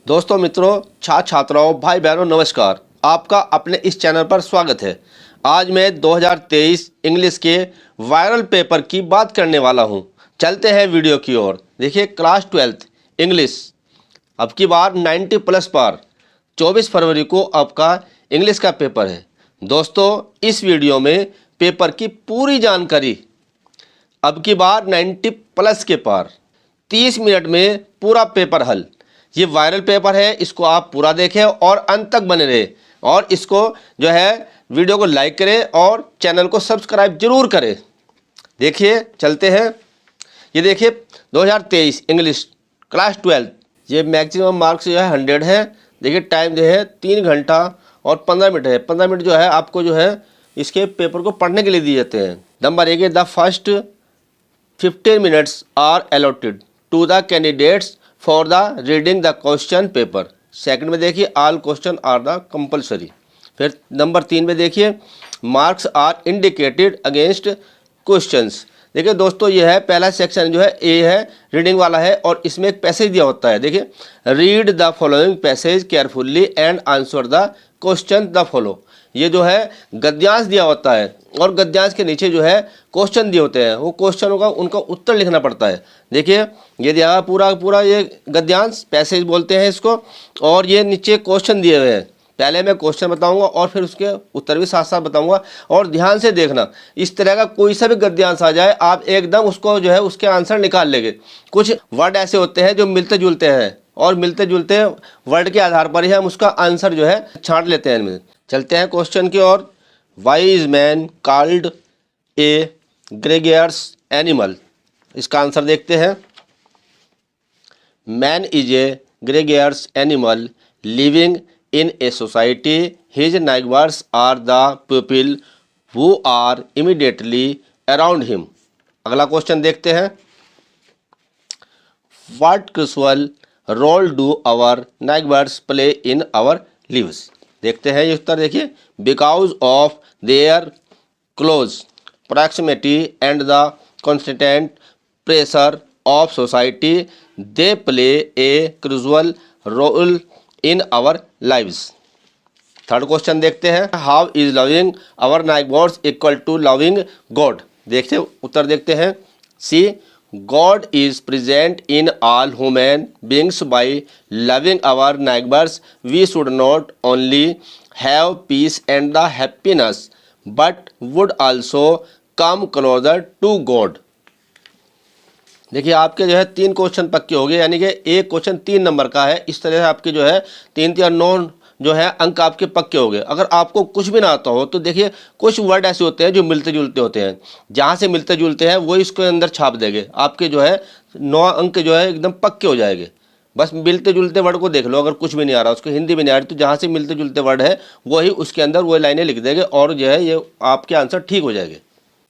दोस्तों, मित्रों, छात्र छात्राओं, भाई बहनों, नमस्कार। आपका अपने इस चैनल पर स्वागत है। आज मैं 2023 इंग्लिश के वायरल पेपर की बात करने वाला हूं। चलते हैं वीडियो की ओर। देखिए, क्लास 12 इंग्लिश अब की बार 90 प्लस पर 24 फरवरी को आपका इंग्लिश का पेपर है। दोस्तों, इस वीडियो में पेपर की पूरी जानकारी, अब की बार 90 प्लस के पार 30 मिनट में पूरा पेपर हल। ये वायरल पेपर है, इसको आप पूरा देखें और अंत तक बने रहे। और इसको जो है वीडियो को लाइक करें और चैनल को सब्सक्राइब जरूर करें। देखिए, चलते हैं। ये देखिए, 2023 इंग्लिश क्लास 12, ये मैक्सिमम मार्क्स जो है 100 है। देखिए, टाइम जो है 3 घंटा और 15 मिनट है। 15 मिनट जो है आपको जो है इसके पेपर को पढ़ने के लिए दिए जाते हैं। नंबर 1 है, the first 15 minutes are allotted to the candidates for the reading the question paper। Second में देखिए, all question are the compulsory। फिर नंबर 3 में देखिए, marks are indicated against questions। देखिए दोस्तों, ये है पहला सेक्शन जो है ए है, रीडिंग वाला है, और इसमें एक पैसेज दिया होता है। देखिए, read the following passage carefully and answer the question the follow. ये जो है गद्यांश दिया होता है और गद्यांश के नीचे जो है क्वेश्चन दिए होते हैं। वो क्वेश्चनों का उनका उत्तर लिखना पड़ता है। देखिए, ये दिया पूरा पूरा ये गद्यांश, पैसेज बोलते हैं इसको, और ये नीचे क्वेश्चन दिए हुए हैं। पहले मैं क्वेश्चन बताऊंगा और फिर उसके उत्तर भी साथ साथ बताऊंगा, और ध्यान से देखना। इस तरह का कोई सा भी गद्यांश आ जाए, आप एकदम उसको जो है उसके आंसर निकाल लेंगे। कुछ वर्ड ऐसे होते हैं जो मिलते जुलते हैं, और मिलते जुलते वर्ड के आधार पर ही हम उसका आंसर जो है छांट लेते हैं इनमें। चलते हैं क्वेश्चन की ओर। Why is man called a gregarious animal. इसका आंसर देखते हैं। Man is a gregarious animal living in a society. His neighbours are the people who are immediately around him. अगला क्वेश्चन देखते हैं। What crucial role do our neighbours play in our lives. देखते हैं ये उत्तर। देखिए, because of their close proximity and the constant pressure of society they play a crucial role in our lives. Third question देखते हैं। How is loving our neighbours equal to loving God. देखते उत्तर देखते हैं। सी, God is present in all human beings by loving our neighbors. We should not only have peace and the happiness, but would also come closer to God। देखिए, आपके जो है 3 question पक्के हो गए, यानी कि एक क्वेश्चन 3 नंबर का है। इस तरह से आपके जो है 3 या 9 जो है अंक आपके पक्के हो गए। अगर आपको कुछ भी ना आता हो तो देखिए, कुछ वर्ड ऐसे होते हैं जो मिलते जुलते होते हैं। जहाँ से मिलते जुलते हैं वो इसके अंदर छाप देंगे। आपके जो है 9 अंक जो है एकदम पक्के हो जाएंगे। बस मिलते जुलते वर्ड को देख लो। अगर कुछ भी नहीं आ रहा, उसको हिंदी में नहीं आ रही, तो जहाँ से मिलते जुलते वर्ड है वही उसके अंदर वो लाइनें लिख देंगे, और जो है ये आपके आंसर ठीक हो जाएंगे।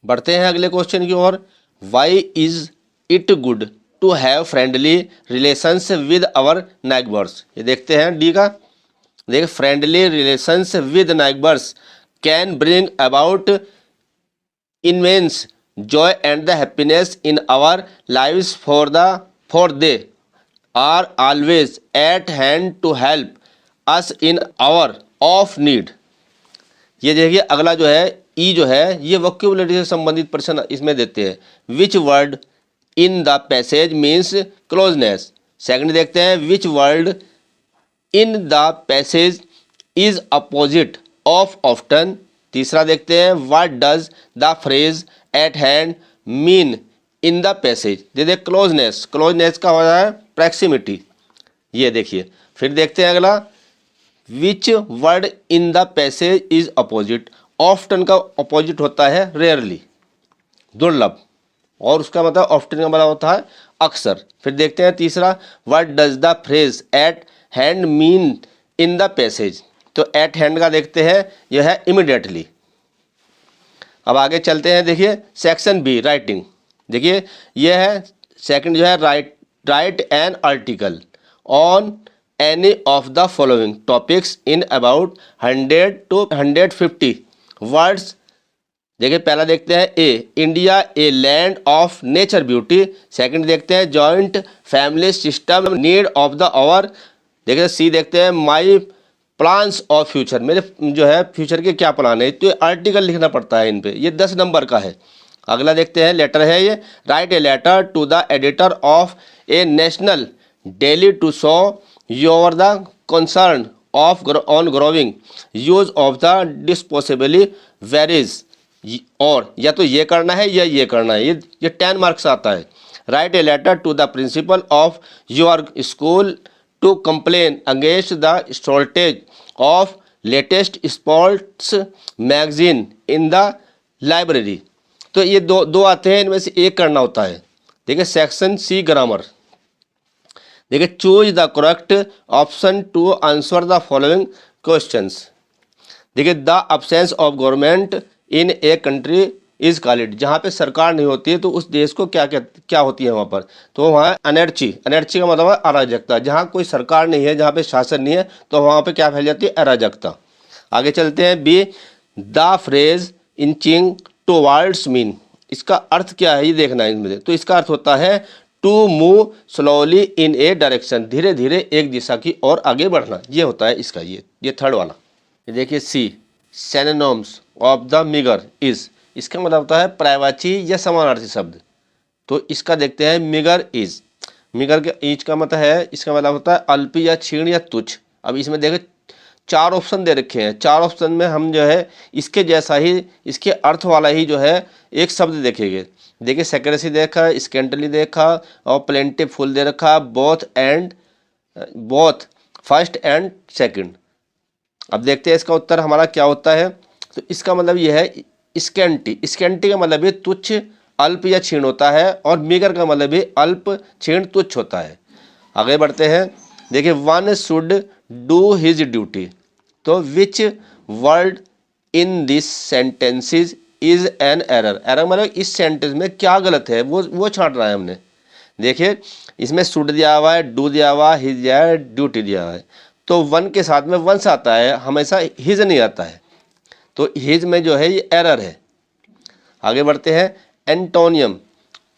बढ़ते हैं अगले क्वेश्चन की ओर। Why is it good to have friendly relations with our neighbours. ये देखते हैं डी का। देखिए, friendly relations with neighbours can bring about immense joy and the happiness in our lives for they are always at hand to help us in our of need. ये देखिए, अगला जो है ई जो है ये वोकैबुलरी से संबंधित प्रश्न इसमें देते हैं। विच word in the passage means closeness. Second देखते हैं, विच word in the passage is opposite of often. तीसरा देखते हैं, what does the phrase eight hand mean in the passage. देखिए, क्लोजनेस, क्लोजनेस का हो रहा है प्रॉक्सिमिटी। ये देखिए। फिर देखते हैं अगला, विच word in the passage is opposite. Often का अपोजिट होता है रेयरली, दुर्लभ, और उसका मतलब ऑफ्टन का मतलब होता है अक्सर। फिर देखते हैं तीसरा, what does the phrase eight hand mean in the passage. तो एट हैंड का देखते हैं, यह है इमिडिएटली। अब आगे चलते हैं। देखिए, सेक्शन बी राइटिंग। देखिए, यह है सेकंड जो है, write an article on any of the following topics in about 100 to 150 words. देखिए, पहला देखते हैं A, India a land of nature beauty. Second देखते हैं, joint family system need of the our देखिए सी देखते हैं, माई प्लान्स ऑफ फ्यूचर, मेरे जो है फ्यूचर के क्या प्लान है, तो आर्टिकल लिखना पड़ता है इन पे, ये 10 नंबर का है। अगला देखते हैं, लेटर है ये, write a letter to the editor of a national daily to show your the concern of on growing use of the disposably varies, और या तो ये करना है या ये करना है, ये 10 मार्क्स आता है। Write a letter to the principal of your school to complain against the shortage of latest sports magazine in the library. तो ये दो आते हैं, इनमें से एक करना होता है। देखिए सेक्शन सी ग्रामर, देखिए choose the correct option to answer the following questions. देखिए the absence of government in a country is called, जहाँ पे सरकार नहीं होती है तो उस देश को क्या होती है वहाँ पर, तो वहाँ अनर्ची, अनर्ची का मतलब है अराजकता, जहाँ कोई सरकार नहीं है, जहाँ पे शासन नहीं है, तो वहाँ पे क्या फैल जाती है, अराजकता। आगे चलते हैं, be the phrase inching towards mean, इसका अर्थ क्या है ये देखना है इसमें। तो इसका अर्थ होता है to move slowly in a direction, धीरे धीरे एक दिशा की ओर आगे बढ़ना, ये होता है इसका, ये थर्ड वाला। ये देखिए C synonyms of the meagre is, इसका मतलब होता है पर्यायवाची या समानार्थी शब्द। तो इसका देखते हैं, मिगर इज, मिगर के ईच का मतलब है, इसका मतलब होता है अल्प या क्षीण या तुच्छ। अब इसमें देखें 4 ऑप्शन दे रखे हैं, 4 ऑप्शन में हम जो है इसके जैसा ही, इसके अर्थ वाला ही जो है एक शब्द देखेंगे। देखिए सेक्रेसी देखा, स्कैंटली देखा, और प्लेंटिफुल दे रखा, बोथ फर्स्ट एंड सेकंड। अब देखते हैं इसका उत्तर हमारा क्या होता है। तो इसका मतलब यह है स्कैंटी, स्कैंटी का मतलब ये तुच्छ, अल्प या क्षीण होता है, और मिगर का मतलब भी अल्प क्षीण तुच्छ होता है। आगे बढ़ते हैं, देखिए one should do his duty, तो which word in this sentences is an error, error मतलब इस सेंटेंस में क्या गलत है वो छांट रहा है हमने। देखिए इसमें शुड दिया हुआ है, डू दिया हुआ, हिज दिया है, ड्यूटी दिया हुआ है, तो वन के साथ में वंस आता है, हमेशा हिज नहीं आता है, तो हिज में जो है ये एरर है। आगे बढ़ते हैं, antonym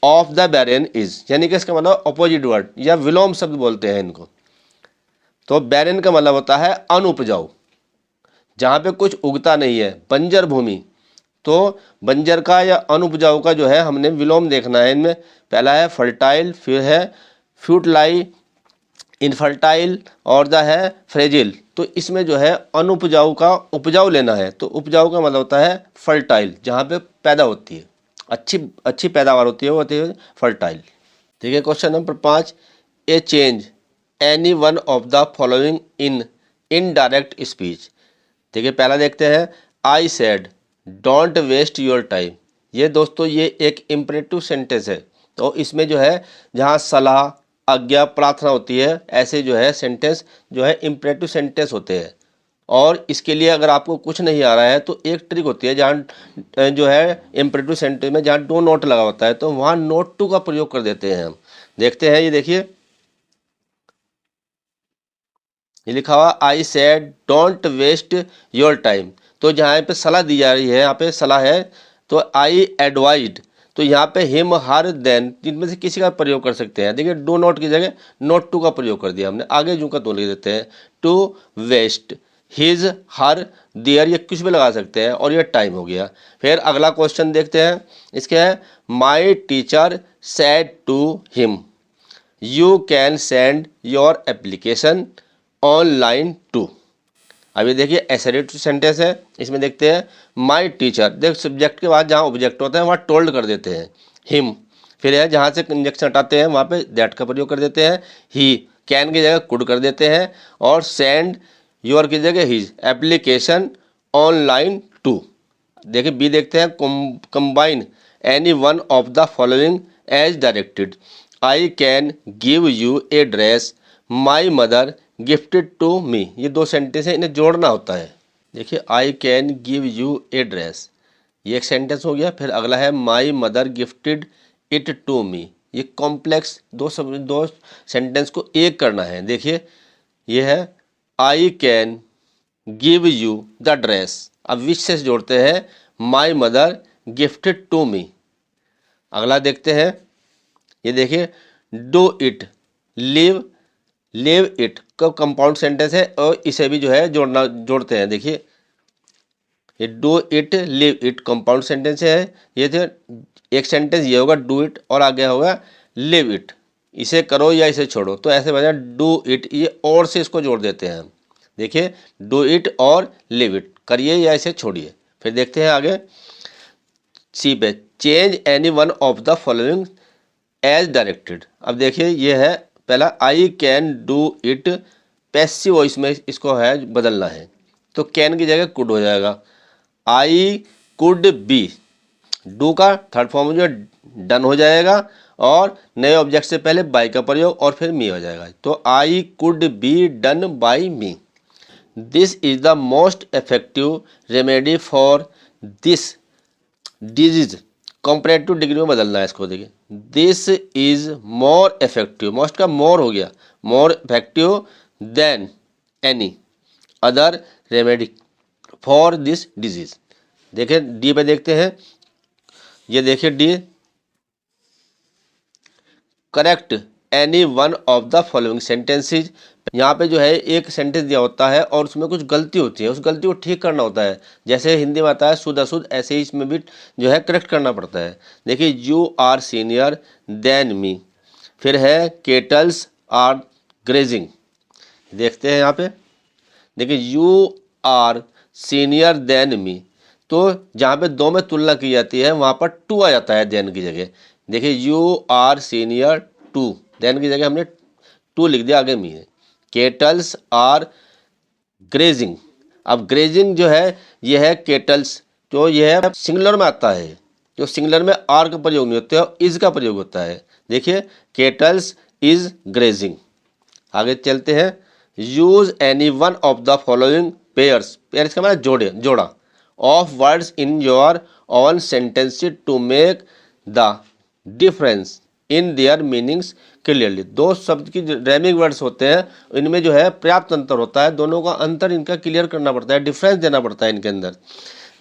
of the Baryon is, यानी कि इसका मतलब अपोजिट वर्ड या विलोम शब्द बोलते हैं इनको। तो बैरियन का मतलब होता है अनुपजाऊ, जहाँ पे कुछ उगता नहीं है, बंजर भूमि। तो बंजर का या अनुपजाऊ का जो है हमने विलोम देखना है इनमें। पहला है फर्टाइल, फिर है फ्यूटलाई, इनफर्टाइल, और द है फ्रेजिल। तो इसमें जो है अनुपजाऊ का उपजाऊ लेना है, तो उपजाऊ का मतलब होता है फर्टाइल, जहाँ पे पैदा होती है, अच्छी पैदावार होती है, वो होती है फर्टाइल। ठीक है, question number 5, A change any one of the following in indirect speech. देखिए पहला देखते हैं, I said don't waste your time. ये दोस्तों ये एक इम्परेटिव सेंटेंस है, तो इसमें जो है जहाँ सलाह, आज्ञा, प्रार्थना होती है, ऐसे जो है सेंटेंस जो है इम्परेटिव सेंटेंस होते हैं। और इसके लिए अगर आपको कुछ नहीं आ रहा है तो एक ट्रिक होती है, जहाँ जो है इम्परेटिव सेंटेंस में जहाँ डो नॉट लगा होता है तो वहाँ नोट टू का प्रयोग कर देते हैं हम। देखते हैं, ये देखिए ये लिखा हुआ I said don't waste your time, तो जहाँ पे सलाह दी जा रही है, यहाँ पे सलाह है, तो आई एडवाइड, तो यहाँ पे हिम, हर, देन, जिनमें से किसी का प्रयोग कर सकते हैं। देखिए डू नॉट की जगह नॉट टू का प्रयोग कर दिया हमने, आगे जू का तो लिख देते हैं, to waste, his, her, there, ये कुछ भी लगा सकते हैं, और ये टाइम हो गया। फिर अगला क्वेश्चन देखते हैं, इसके है my teacher said to him you can send your application online too. अभी देखिए एसरेटिव सेंटेंस है, इसमें देखते हैं माई टीचर, देख सब्जेक्ट के बाद जहाँ ऑब्जेक्ट होता है वहाँ टोल्ड कर देते हैं हिम, फिर है जहाँ से कंजक्शन हटाते हैं वहाँ पे दैट का प्रयोग कर देते हैं, ही, कैन की जगह कुड कर देते हैं, और सेंड योर की जगह हिज, एप्लीकेशन ऑनलाइन टू। देखिए बी देखते हैं, combine any one of the following as directed, I can give you a dress my mother gifted to me. ये 2 सेंटेंस है, इन्हें जोड़ना होता है। देखिए I can give you a dress, ये एक सेंटेंस हो गया। फिर अगला है my mother gifted it to me, ये कॉम्प्लेक्स दो सेंटेंस को एक करना है। देखिए ये है I can give you the dress, अब विच से जोड़ते हैं my mother gifted to me. अगला देखते हैं, ये देखिए do it, live, live it का कंपाउंड सेंटेंस है और इसे भी जो है जोड़ते हैं। देखिए ये do it live it compound sentence है। ये जो एक सेंटेंस ये होगा डू इट और आगे होगा लिव इट, इसे करो या इसे छोड़ो, तो ऐसे बजा डू इट, ये और से इसको जोड़ देते हैं हम। देखिए डू इट और लिव इट, करिए या इसे छोड़िए। फिर देखते हैं आगे सी पे, change any one of the following as directed. अब देखिए ये है पहला, I can do it, passive voice में इसको है बदलना है, तो कैन की जगह कुड हो जाएगा। आई कुड बी, डू का थर्ड फॉर्म जो डन हो जाएगा और नए ऑब्जेक्ट से पहले बाई का प्रयोग और फिर मी हो जाएगा, तो I could be done by me. This is the most effective remedy for this disease, comparative degree में बदलना है इसको। देखिए this is more effective, most का मोर हो गया, more effective than any other remedy for this disease. देखिए D पे देखते हैं, ये देखिए D, correct any one of the following sentences. यहाँ पे जो है एक सेंटेंस दिया होता है और उसमें कुछ गलती होती है, उस गलती को ठीक करना होता है। जैसे हिंदी में आता है शुद्ध अशुद्ध, ऐसे ही इसमें भी जो है करेक्ट करना पड़ता है। देखिए you are senior than me, फिर है केटल्स आर ग्रेजिंग। देखते हैं यहाँ पे, देखिए you are senior than me, तो जहाँ पे दो में तुलना की जाती है वहाँ पर टू आ जाता है देन की जगह। देखिए you are senior to, than की जगह हमने टू लिख दिया, आगे मी है। केटल्स आर ग्रेजिंग, अब ग्रेजिंग जो है ये है केटल्स, तो यह है सिंगुलर में आता है, जो सिंगुलर में आर का प्रयोग नहीं होता है, इज का प्रयोग होता है। देखिए केटल्स इज ग्रेजिंग। आगे चलते हैं, use any one of the following pairs, pairs का मतलब जोड़ा of words in your own sentence to make the difference in their meanings clearly. दो शब्द की रैमिंग वर्ड्स होते हैं, इनमें जो है पर्याप्त अंतर होता है, दोनों का अंतर इनका क्लियर करना पड़ता है, डिफरेंस देना पड़ता है इनके अंदर।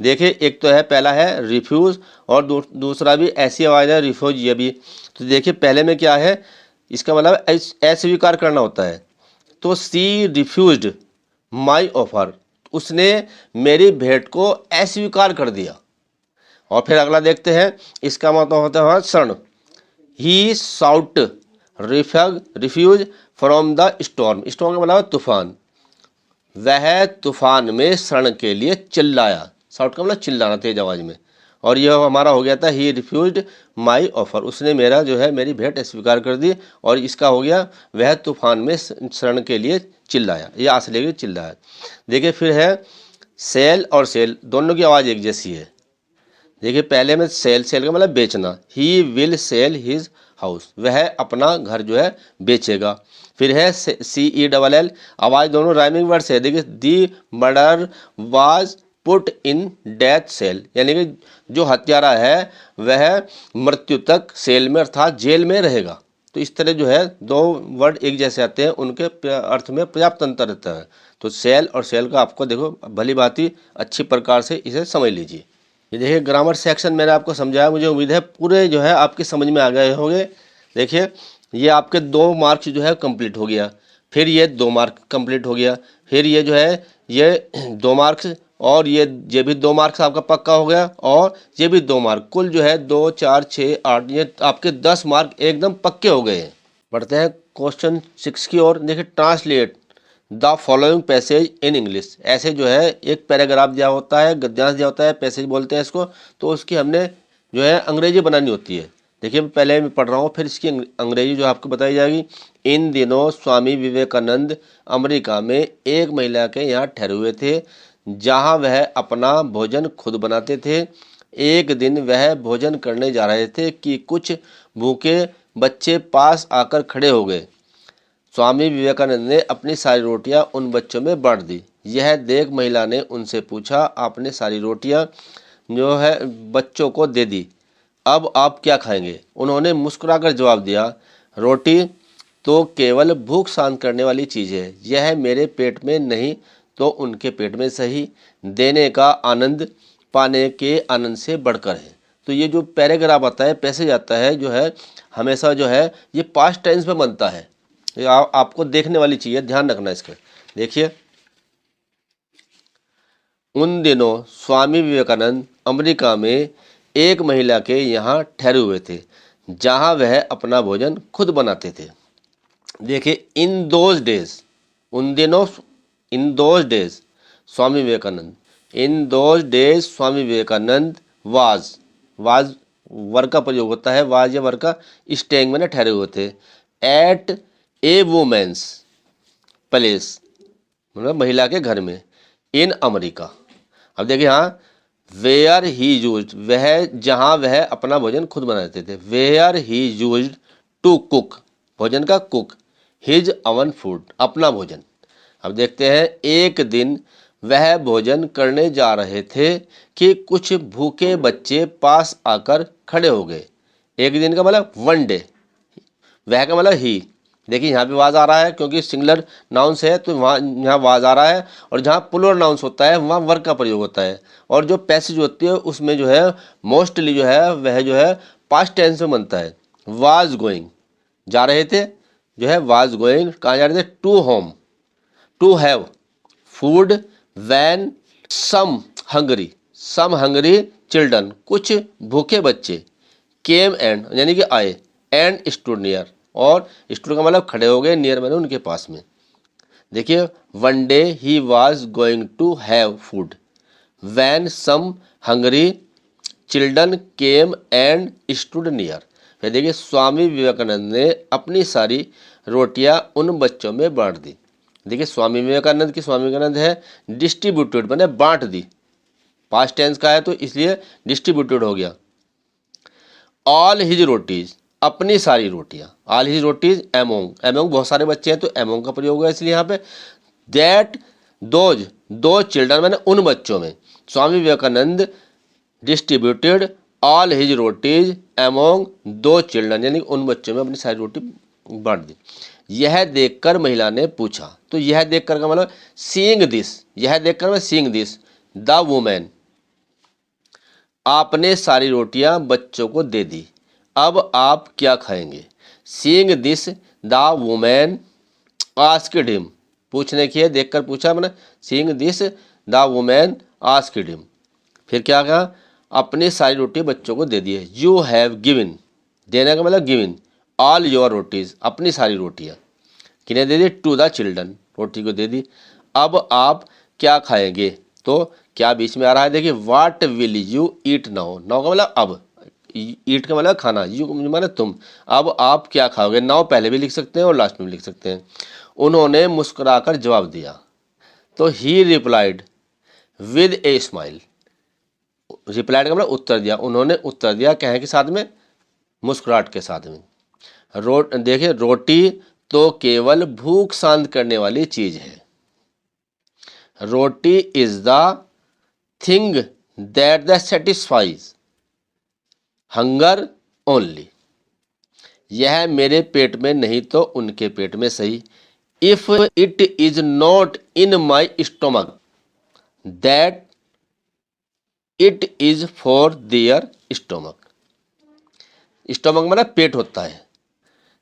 देखिए एक तो है, पहला है रिफ्यूज़ और दूसरा भी ऐसी आवाज़ है रिफ्यूज, ये भी। तो देखिए पहले में क्या है, इसका मतलब अस्वीकार करना होता है, तो सी रिफ्यूज्ड माई ऑफर, उसने मेरी भेंट को अस्वीकार कर दिया। और फिर अगला देखते हैं, इसका मतलब होता है शरण, he sought refuge from the storm, storm का मतलब तूफान, वह तूफान में शरण के लिए चिल्लाया, साउट का मतलब चिल्लाना तेज आवाज में। और यह हमारा हो गया था ही रिफ्यूज्ड माई ऑफर, उसने मेरा जो है मेरी भेंट अस्वीकार कर दी, और इसका हो गया वह तूफान में शरण के लिए चिल्लाया, ये आस लेके चिल्लाया। देखिए फिर है सेल और सेल, दोनों की आवाज़ एक जैसी है। देखिए पहले में सेल, सेल का मतलब बेचना, he will sell his house, वह अपना घर जो है बेचेगा। फिर है CELL, आवाज़ दोनों राइमिंग वर्ड्स है। देखिए the murder was put in death cell, यानी कि जो हत्यारा है वह मृत्यु तक सेल में अर्थात जेल में रहेगा। तो इस तरह जो है दो वर्ड एक जैसे आते हैं, उनके अर्थ में पर्याप्त अंतर रहता है। तो सेल और सेल का आपको देखो भली भांति अच्छी प्रकार से इसे समझ लीजिए। ये देखिए ग्रामर सेक्शन मैंने आपको समझाया, मुझे उम्मीद है पूरे जो है आपके समझ में आ गए होंगे। देखिए ये आपके 2 मार्क्स जो है कंप्लीट हो गया, फिर ये 2 मार्क कंप्लीट हो गया, फिर ये जो है ये 2 मार्क्स, और ये भी 2 मार्क्स आपका पक्का हो गया, और ये भी 2 मार्क, कुल जो है 2 4 6 8, ये आपके 10 मार्क एकदम पक्के हो गए हैं। बढ़ते हैं क्वेश्चन 6 की ओर। देखिए translate the following passage in English, ऐसे जो है एक पैराग्राफ दिया होता है, गद्यांश दिया होता है, पैसेज बोलते हैं इसको, तो उसकी हमने जो है अंग्रेजी बनानी होती है। देखिए पहले मैं पढ़ रहा हूँ, फिर इसकी अंग्रेजी जो आपको बताई जाएगी। इन दिनों स्वामी विवेकानंद अमेरिका में एक महिला के यहाँ ठहरे हुए थे, जहाँ वह अपना भोजन खुद बनाते थे। एक दिन वह भोजन करने जा रहे थे कि कुछ भूखे बच्चे पास आकर खड़े हो गए। स्वामी विवेकानंद ने अपनी सारी रोटियां उन बच्चों में बांट दी। यह देख महिला ने उनसे पूछा, आपने सारी रोटियां जो है बच्चों को दे दी, अब आप क्या खाएंगे? उन्होंने मुस्कुराकर जवाब दिया, रोटी तो केवल भूख शांत करने वाली चीज़ है, यह मेरे पेट में नहीं तो उनके पेट में सही, देने का आनंद पाने के आनंद से बढ़कर है। तो ये जो पैराग्राफ आता है, पैसेज आता है, जो है हमेशा जो है ये पास्ट टेंस में बनता है। ये आपको देखने वाली चीज़ है, ध्यान रखना इसका। देखिए, उन दिनों स्वामी विवेकानंद अमेरिका में एक महिला के यहाँ ठहरे हुए थे जहाँ वह अपना भोजन खुद बनाते थे। देखिए, इन दोज डेज, उन दिनों, in those days Swami Vivekananda, in those days Swami Vivekananda was वर्ग का प्रयोग होता है, वाज या वर्ग का, स्टेइंग में ना ठहरे हुए थे, एट ए वुमेन्स प्लेस, मतलब महिला के घर में, इन अमेरिका। अब देखिए, हाँ, वेयर ही यूज्ड, वह जहाँ वह अपना भोजन खुद बनाते थे, where he used to cook, भोजन का कुक, हिज अवन फूड, अपना भोजन। अब देखते हैं, एक दिन वह भोजन करने जा रहे थे कि कुछ भूखे बच्चे पास आकर खड़े हो गए। एक दिन का मतलब वन डे, वह का मतलब ही। देखिए, यहाँ पे वाज आ रहा है क्योंकि सिंगुलर नाउंस है तो वहाँ यहाँ वाज आ रहा है, और जहाँ प्लूरल नाउंस होता है वहाँ वर्ग का प्रयोग होता है, और जो पैसेज होती है उसमें जो है मोस्टली जो है वह जो है पास्ट टेंस में बनता है। वाज गोइंग, जा रहे थे, जो है वाज गोइंग, कहाँ जा रहे थे, to home, to have food when some hungry children, कुछ भूखे बच्चे, केम एंड यानी कि आए, एंड स्टूड नियर, और स्टूड का मतलब खड़े हो गए, नियर मैंने उनके पास में। देखिए, one day he was going to have food when some hungry children came and stood near. फिर देखिए, स्वामी विवेकानंद ने अपनी सारी रोटियां उन बच्चों में बांट दी। देखिए, स्वामी विवेकानंद की, स्वामी विवेकानंद है, डिस्ट्रीब्यूटेड मैंने बांट दी, पास्ट टेंस का है तो इसलिए डिस्ट्रीब्यूटेड हो गया। ऑल हिज रोटीज, अपनी सारी रोटियां, all his rotis among, among बहुत सारे बच्चे हैं तो एमोंग का प्रयोग हुआ इसलिए यहाँ पे। दैट दोज, दो चिल्ड्रन मैंने उन बच्चों में, Swami Vivekananda distributed all his rotis among दो चिल्ड्रन, यानी उन बच्चों में अपनी सारी रोटी बांट दी। यह देखकर महिला ने पूछा, तो यह देखकर का मतलब सीइंग दिस, यह देखकर मैं सीइंग दिस द वुमेन, आपने सारी रोटियां बच्चों को दे दी, अब आप क्या खाएंगे। Seeing this the women asked him, पूछने की है, देखकर पूछा मैंने, seeing this the women asked him. फिर क्या कहा, अपनी सारी रोटी बच्चों को दे दी है। यू हैव गिवन, देने का मतलब गिवन, ऑल योर रोटीज, अपनी सारी रोटियां किन्हें दे दी, टू द चिल्ड्रन, रोटी को दे दी, अब आप क्या खाएंगे। तो क्या बीच में आ रहा है, देखिए, what will you eat now, now का मतलब अब, ईट का मतलब खाना, यू मतलब तुम, अब आप क्या खाओगे। नाउ पहले भी लिख सकते हैं और लास्ट में भी लिख सकते हैं। उन्होंने मुस्कुराकर जवाब दिया, तो ही replied with a smile, replied का मतलब उत्तर दिया, उन्होंने उत्तर दिया कहे के साथ में, मुस्कुराहट के साथ में। देखिए, रोटी तो केवल भूख शांत करने वाली चीज है, roti is the thing that the satisfies hunger only, यह मेरे पेट में नहीं तो उनके पेट में सही। If it is not in my stomach that it is for their stomach, stomach मतलब पेट होता है।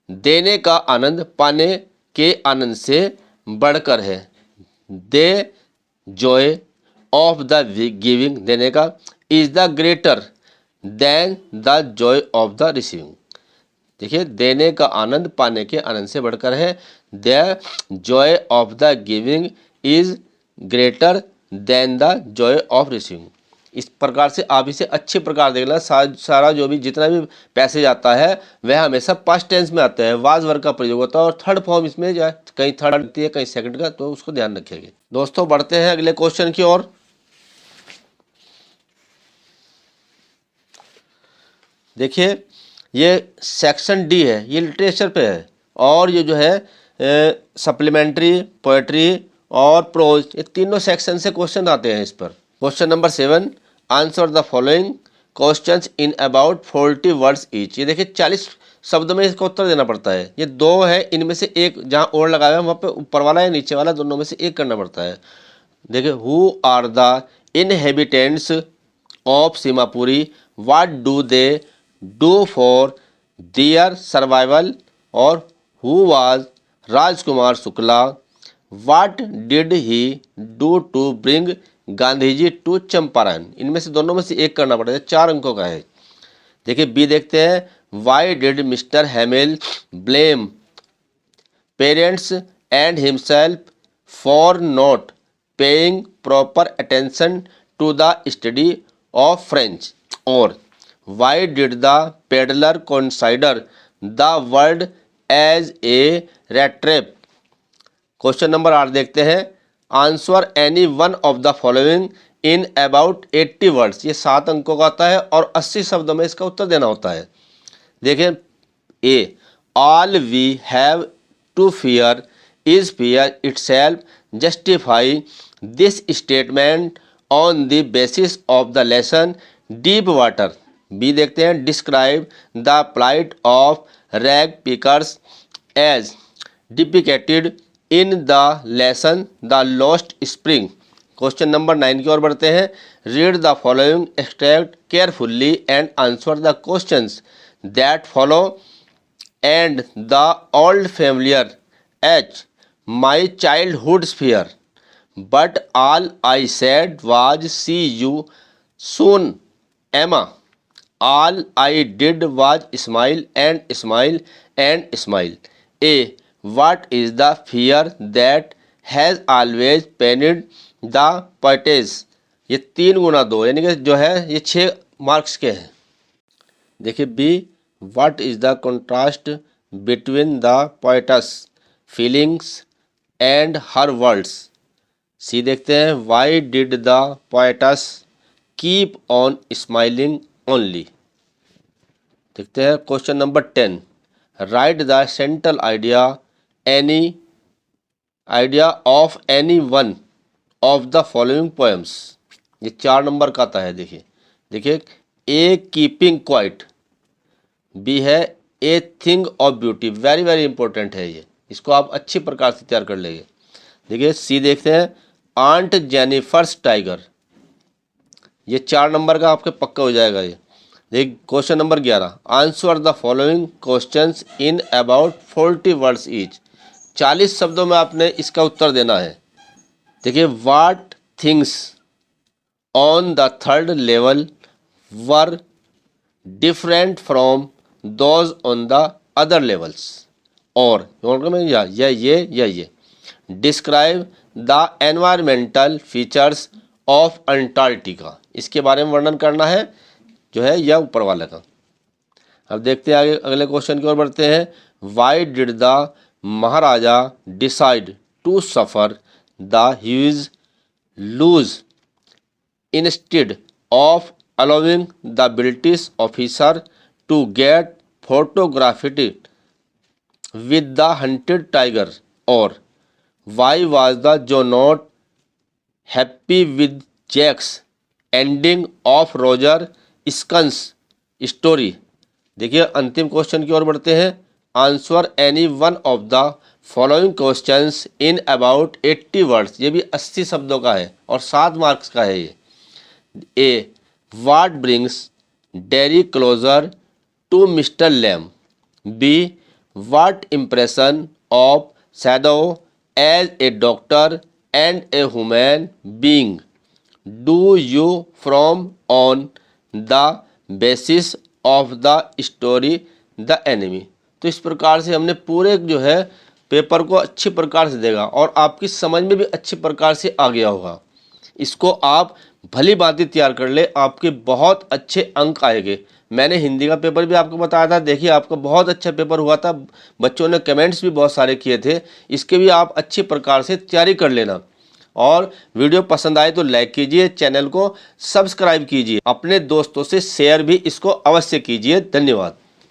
देने का आनंद पाने के आनंद से बढ़कर है, दे जॉय ऑफ द गिविंग, देने का, is the greater than the Joy of the receiving. देखिए, देने का आनंद पाने के आनंद से बढ़कर है, the Joy of the giving is greater than the Joy of receiving. इस प्रकार से आप इसे अच्छे प्रकार देखना, सारा जो भी जितना भी पैसेज आता है वह हमेशा पास्ट टेंस में आता है, वाज वर्ग का प्रयोग होता है, और थर्ड फॉर्म इसमें जो है कहीं थर्ड आती है कहीं सेकंड का, तो उसको ध्यान रखिएगा। दोस्तों, बढ़ते हैं अगले क्वेश्चन की ओर। देखिए, ये सेक्शन डी है, ये लिटरेचर पे है, और ये जो है सप्लीमेंट्री, पोएट्री और प्रोज, ये तीनों सेक्शन से क्वेश्चन आते हैं इस पर। Question number 7, answer the following questions in about 40 words each. ये देखिए, 40 शब्द में इसका उत्तर देना पड़ता है। ये दो है, इनमें से एक जहाँ और लगाया है वहाँ पे ऊपर वाला या नीचे वाला, दोनों में से एक करना पड़ता है। देखिए, who are the inhabitants of Seemapuri, what do they do for their survival, और who was Rajkumar Shukla, what did he do to bring Gandhi ji to Champaran. इनमें से दोनों में से एक करना पड़ेगा, 4 अंकों का है। देखिए बी देखते हैं, why did mister Hamel blame parents and himself for not paying proper attention to the study of French. और why did the peddler consider the world as a rat trap. Question number 8 देखते हैं, answer any one of the following in about 80 words. ये 7 अंकों का आता है और 80 शब्दों में इसका उत्तर देना होता है। देखें, A all we have to fear is fear itself, justify this statement on the basis of the lesson deep water. B देखते हैं, describe the plight of rag pickers as depicted in the lesson the lost spring. Question number 9 की ओर बढ़ते हैं, read the following extract carefully and answer the questions that follow and the old familiar ache my childhood sphere, but all I said was see you soon Amma, all I did was smile and smile and smile. A what is the fear that has always pained the poetess। ये 3 गुना 2 यानी कि जो है ये 6 marks के हैं। देखिए B, what is the contrast between the poetess feelings and her words। सी देखते हैं, why did the poetess keep on smiling only। देखते हैं question number 10, write the central idea any idea of any one of the following poems। ये 4 number का आता है। देखिए ए keeping quiet, B है a thing of beauty, very very important है ये, इसको आप अच्छी प्रकार से तैयार कर लेंगे। देखिए सी देखते हैं, आंट जेनिफर्स टाइगर, ये 4 नंबर का आपके पक्का हो जाएगा ये। देखिए question number 11, answer the following questions in about 40 words each. 40 शब्दों में आपने इसका उत्तर देना है। देखिए, what things on the third level were different from those on the other levels. और ये describe the environmental features of Antarctica, इसके बारे में वर्णन करना है जो है यह ऊपर वाले का। अब देखते हैं आगे, अगले क्वेश्चन की ओर बढ़ते हैं, why did the Maharaja decide to suffer the huge loss instead of allowing the British officer to get photographed with the hunted tiger. और why was the Jo not happy with Jack's ending of Roger Skunk's story. देखिए अंतिम question की ओर बढ़ते हैं, answer any one of the following questions in about 80 words. ये भी 80 शब्दों का है और 7 मार्क्स का है ये। A what brings Derry closer to mister Lam. B what impression of Shadow as a doctor and a human being do you from on the basis of the story the enemy. तो इस प्रकार से हमने पूरे जो है paper को अच्छी प्रकार से देगा और आपकी समझ में भी अच्छी प्रकार से आ गया होगा। इसको आप भली भांति तैयार कर ले, आपके बहुत अच्छे अंक आएंगे। मैंने हिंदी का पेपर भी आपको बताया था, देखिए आपका बहुत अच्छा पेपर हुआ था, बच्चों ने कमेंट्स भी बहुत सारे किए थे। इसके भी आप अच्छी प्रकार से तैयारी कर लेना और वीडियो पसंद आए तो लाइक कीजिए, चैनल को सब्सक्राइब कीजिए, अपने दोस्तों से शेयर भी इसको अवश्य कीजिए। धन्यवाद।